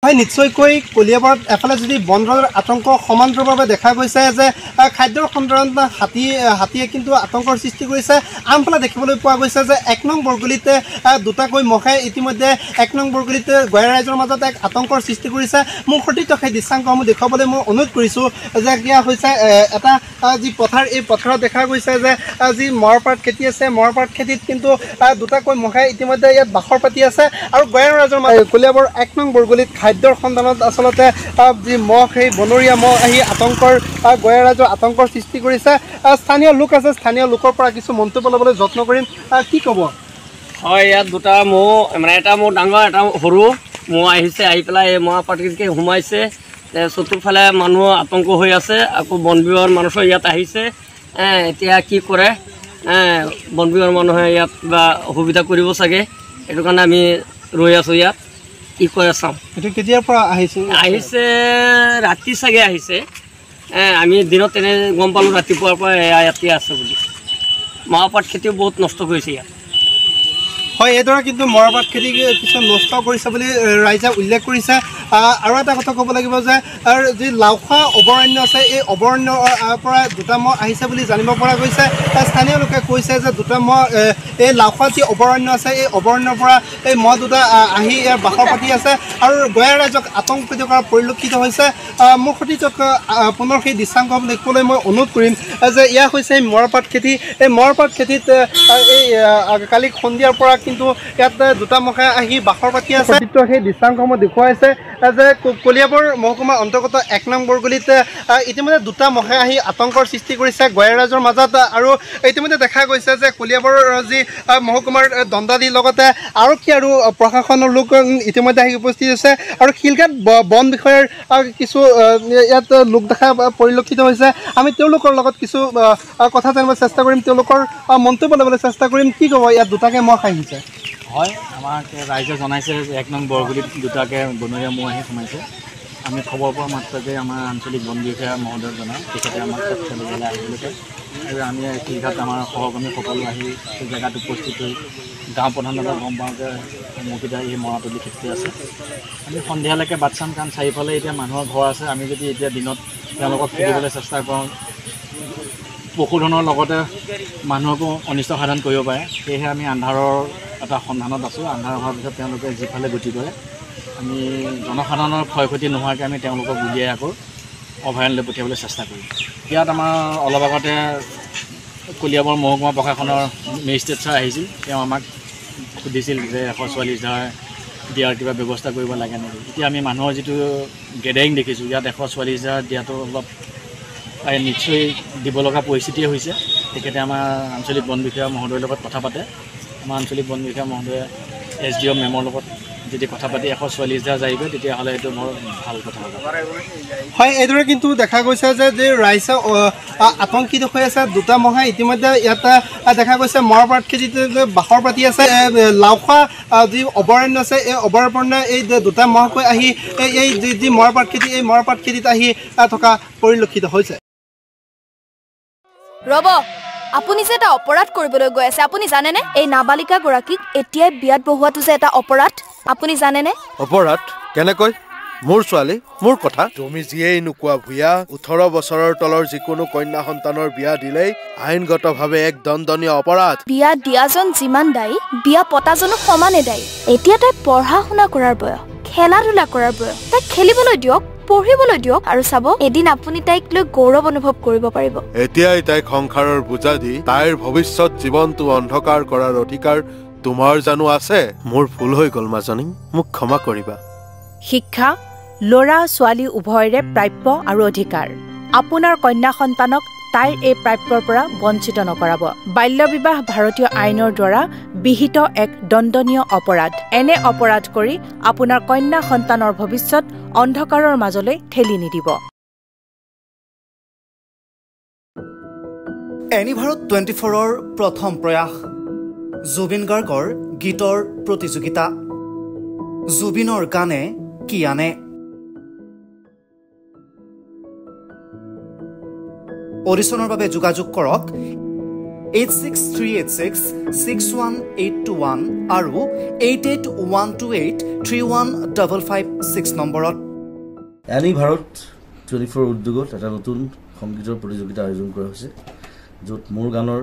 হয় নিশ্চয়কৈ কলিয়াবৰত এফালে যদি বনৰৰ আতংক সমান্তৰালভাৱে দেখা গৈছে যে খাদ্যৰ সন্দৰ্ভত হাতীয়ে কিন্তু আতংকৰ সৃষ্টি কৰিছে। আনফালে দেখিবলৈ পোৱা গৈছে যে ১ নং বৰগুলিতে দুটাকৈ মহে ইতিমধ্যে ১ নং বৰগুলিতে গঞা ৰাইজৰ মাজত এক আতংকৰ সৃষ্টি কৰিছে। মোৰ সতীৰ্থ সেই দৃশ্যাংশসমূহ দেখুৱাবলৈ মই অনুৰোধ কৰিছোঁ যে কিয়া হৈছে এটা যি পথাৰ, এই পথাৰত দেখা গৈছে যে যি মৰাপাট খেতি আছে, মৰাপাট খেতিত কিন্তু দুটাকৈ মহে ইতিমধ্যে ইয়াত বাসৰ পাতি আছে। আৰু গঞা ৰাইজৰ মাজত কলিয়াবৰ ১ নং বৰগুলিত খাদ্যৰ সন্ধানত আচলতে যি মহ, সেই বনৰীয়া মহ আহি গঞা ৰাইজৰ আতংকৰ সৃষ্টি কৰিছে। স্থানীয় লোক আছে, স্থানীয় লোকৰ পৰা কিছু মন্তব্য ল'বলৈ যত্ন কৰিম। কি ক'ব? হয়, ইয়াত দুটা মহ, মানে এটা মহ ডাঙৰ, এটা সৰু মহ আহিছে। আহি পেলাই এই মৰাপাটকে সোমাইছে। চতুৰ্ফালে মানুহ আতংক হৈ আছে। আকৌ বন বিভাগৰ মানুহ ইয়াত আহিছে। এতিয়া কি কৰে বন বিভাগৰ মানুহে ইয়াত কিবা অসুবিধা কৰিব চাগে, সেইটো কাৰণে আমি ৰৈ আছোঁ ইয়াত। কি কৰে চাওঁ। এইটো কেতিয়াৰ পৰা আহিছে? ৰাতি চাগে আহিছে। আমি দিনত তেনে গম পালোঁ ৰাতিপুৱাৰ পৰা ইয়াতে আছে বুলি। মৰাপাট খেতিও বহুত নষ্ট কৰিছে ইয়াত। হয়, এইদৰে কিন্তু মৰাপাট খেতি কিছু নষ্ট কৰিছে বুলি ৰাইজে উল্লেখ কৰিছে। আৰু এটা কথা ক'ব লাগিব যে যি লাওখোৱা অভয়াৰণ্য আছে, এই অভয়াৰণ্যৰ পৰা দুটা মহ আহিছে বুলি জানিব পৰা গৈছে। স্থানীয় লোকে কৈছে যে দুটা মহ এই লাওখোৱা যি অভয়াৰণ্য আছে, এই অভয়াৰণ্যৰ পৰা এই মহ দুটা আহি ইয়াৰ বাসৰ পাতি আছে আৰু গঞা ৰাইজক আতংকিত কৰা পৰিলক্ষিত হৈছে। মোৰ সতীৰ্থক পুনৰ সেই দৃশ্যাংশ দেখিবলৈ মই অনুৰোধ কৰিম যে এয়া হৈছে এই মৰাপাট খেতি। এই মৰাপাট খেতিত এই কালি সন্ধিয়াৰ পৰা কিন্তু ইয়াত দুটা মহে আহি বাসৰ পাতি আছে। সেই দৃশ্যাংশসমূহ দেখুৱাইছে যে কলিয়াবৰ মহকুমাৰ অন্তৰ্গত ১ নং বৰগুলিত ইতিমধ্যে দুটা মহে আহি আতংকৰ সৃষ্টি কৰিছে গঞা ৰাইজৰ মাজত। আৰু ইতিমধ্যে দেখা গৈছে যে কলিয়াবৰৰ যি মহকুমাৰ দণ্ডাধীশ লগতে আৰক্ষী আৰু প্ৰশাসনৰ লোক ইতিমধ্যে আহি উপস্থিত হৈছে। আৰু শিলঘাট বন বিষয়াৰ কিছু ইয়াত লোক দেখা পৰিলক্ষিত হৈছে। আমি তেওঁলোকৰ লগত কিছু কথা জানিব চেষ্টা কৰিম, তেওঁলোকৰ মন্তব্য ল'বলৈ চেষ্টা কৰিম। কি ক'ব, ইয়াত দুটাকৈ মহ আহিছে? হয়, আমাক ৰাইজে জনাইছে যে ১ নং বৰগুলিত দুটাকৈ বনৰীয়া মহ আহি সোমাইছে। আমি খবৰ পোৱা মাত্ৰকে আমাৰ আঞ্চলিক বন বিষয়া মহোদয়ক জনাওঁ, তেখেতে আমাক তৎক্ষণাতে আহিবলৈ কয়। আৰু আমি শিলঘাট আমাৰ সহকৰ্মী সকলো আহি সেই জেগাত উপস্থিত হৈ গাঁও প্ৰধানৰ পৰা গম পাওঁ যে মহকেইটা এই মৰাতলি খেতি আছে। আমি সন্ধিয়ালৈকে বাট চাম, কাৰণ চাৰিওফালে এতিয়া মানুহৰ ঘৰ আছে। আমি যদি এতিয়া দিনত তেওঁলোকক খেদিবলৈ চেষ্টা কৰোঁ, পশুধনৰ লগতে মানুহকো অনিষ্ট সাধন কৰিব পাৰে। সেয়েহে আমি আন্ধাৰৰ এটা সন্ধানত আছোঁ। আন্ধাৰ হোৱাৰ পিছত তেওঁলোকে যিফালে গতি কৰে, আমি জনসাধাৰণৰ ক্ষয় ক্ষতি নোহোৱাকৈ আমি তেওঁলোকক উলিয়াই আকৌ অভয়াৰণ্যলৈ পঠিয়াবলৈ চেষ্টা কৰিম। ইয়াত আমাৰ অলপ আগতে কলিয়াবৰ মহকুমা প্ৰশাসনৰ মেজিষ্ট্ৰেট ছাৰ আহিছিল। তেওঁ আমাক সুধিছিল যে ১৪৪ দিয়াৰ কিবা ব্যৱস্থা কৰিব লাগে নেকি। এতিয়া আমি মানুহৰ যিটো গেডাৰিং দেখিছোঁ, ইয়াত ১৪৪ দিয়াটো অলপ নিশ্চয় দিব লগা পৰিস্থিতিয়ে হৈছে। তেখেতে আমাৰ আঞ্চলিক বন বিষয়া মহোদয়ৰ লগত কথা পাতে। আমাৰ আঞ্চলিক বন বিষয়া মহোদয়ে SDO মেমৰ লগত যদি কথা পাতি ১৪৪ যাইব, তেতিয়াহ'লে এইটো বৰ ভাল কথা হ'ব। হয়, এইদৰে কিন্তু দেখা গৈছে যে ৰাইজে আতংকিত হৈ আছে। দুটা মহে ইতিমধ্যে ইয়াত দেখা গৈছে মৰাপাট খেতিত বাসৰ পাতি আছে। লাওখোৱা যি অভয়াৰণ্য আছে, এই অভয়াৰণ্য এই দুটা মহকৈ আহি এই যি মৰাপাট খেতি, এই মৰাপাট খেতিত আহি থকা পৰিলক্ষিত হৈছে। ৰ'ব, আপুনি যে এটা অপৰাধ কৰিবলৈ গৈ আছে, আপুনি জানেনে? এই নাবালিকা গৰাকীক এতিয়াই বিয়াত বহোৱাটো যে এটা অপৰাধ, আপুনি জানেনে? অপৰাধ কেনেকৈ? মোৰ ছোৱালী, মোৰ কথা। তুমি যিয়েই নোকোৱা ভূঞা, ১৮ বছৰৰ তলৰ যিকোনো কন্যা সন্তানৰ বিয়া দিলেই আইনগতভাৱে এক দণ্ডনীয় অপৰাধ। বিয়া দিয়াজন যিমান দায়ী, বিয়া পতাজনো সমানে দায়ী। এতিয়া তাই পঢ়া শুনা কৰাৰ বয়স, খেলা ধূলা কৰাৰ বয়স। তাইক খেলিবলৈ দিয়ক, পঢ়িবলৈ দিয়ক, আৰু চাব এদিন আপুনি তাইক লৈ গৌৰৱ অনুভৱ কৰিব পাৰিব। এতিয়াই তাইক সংসাৰৰ বোজা দি তাইৰ ভৱিষ্যত জীৱনটো অন্ধকাৰ কৰাৰ অধিকাৰ তোমাৰ জানো আছে? মোৰ ভুল হৈ গ'ল মাজনী, মোক ক্ষমা কৰিবা। শিক্ষা ল'ৰা ছোৱালী উভয়ৰে প্ৰাপ্য আৰু অধিকাৰ। আপোনাৰ কন্যা সন্তানক তাইৰ এই প্ৰাপ্যৰ পৰা বঞ্চিত নকৰাব। বাল্য বিবাহ ভাৰতীয় আইনৰ দ্বাৰা বিহিত এক দণ্ডনীয় অপৰাধ। এনে অপৰাধ কৰি আপোনাৰ কন্যা সন্তানৰ ভৱিষ্যত অন্ধকাৰৰ মাজলৈ ঠেলি নিদিব। এনিভাৰত 24ৰ প্ৰথম প্ৰয়াস, জুবিন গাৰ্গৰ গীতৰ প্ৰতিযোগিতা। জুবিনৰ গানে কি আনে? অডিশ্যনৰ বাবে যোগাযোগ কৰক 8638661821 আৰু 8812831556 নম্বৰত। এনি ভাৰত 24 উদ্যোগত এটা নতুন সংগীতৰ প্ৰতিযোগিতা আয়োজন কৰা হৈছে, য'ত মোৰ গানৰ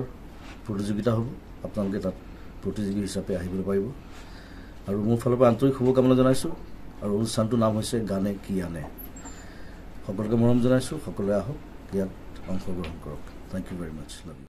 প্ৰতিযোগিতা হ'ব। আপোনালোকে তাত প্ৰতিযোগী হিচাপে আহিবলৈ পাৰিব আৰু মোৰ ফালৰ পৰা আন্তৰিক শুভকামনা জনাইছোঁ। আৰু অনুষ্ঠানটোৰ নাম হৈছে গানে কি আনে। সকলোকে মৰম জনাইছোঁ, সকলোৱে আহক, ইয়াত অংশগ্ৰহণ কৰক। Thank you very much. Love U.